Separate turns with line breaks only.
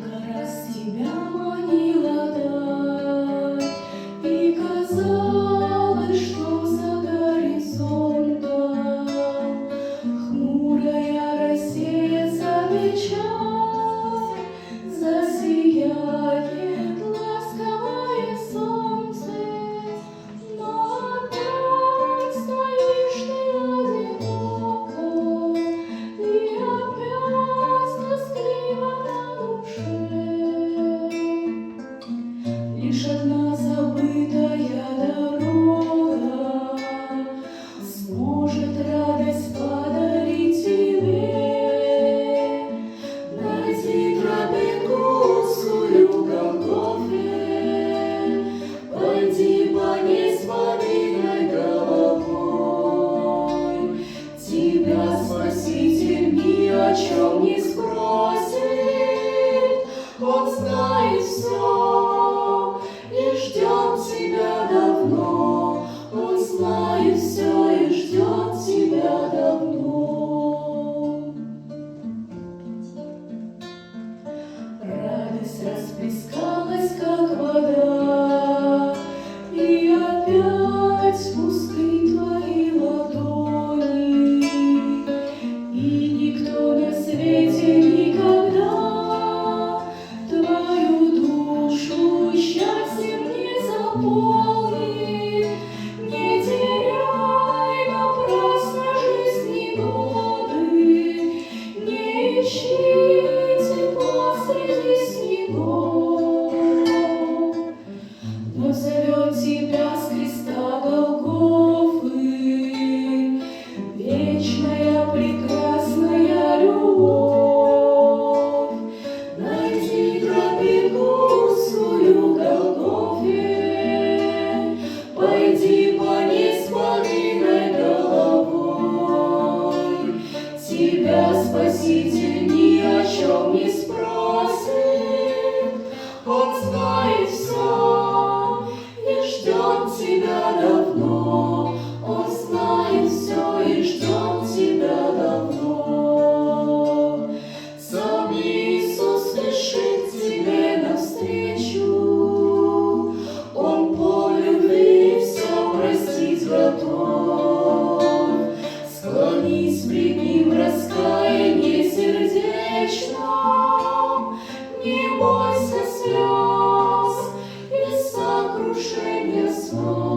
Сколько раз тебя манила даль, и казалось, что за горизонтом хмурая рассеется печаль, засияет ласковое солнце, но опять стоишь ты одиноко, и опять тоскливо на душе. Лишь одна забытая дорога сможет радость подарить тебе. Найди тропинку узкую Голгофе, пойди по ней с повинной головой. Тебя Спаситель ни о чем не спросит, Он знает все и ждет тебя давно. Он знает все и ждет тебя давно. Радость расплескалась, как вода, и опять пусты твои ладони, и никто на свете никогда твою душу счастьем не заполнит. Не теряй напрасно жизни годы, не ищи тепла среди снегов. Но зовет тебя с креста Голгофы вечная прекрасная любовь. Найди тропинку узкую Голгофе, пойди по ней с повинной головой. Тебя Спаситель ни о чем не спросит, Он знает все и ждет тебя давно. Он знает все и ждет тебя давно. Сам Иисус спешит тебе навстречу, Он по любви все простить готов. Склонись пред Ним в раскаянии сердечном, не бойся слез и сокрушения снов.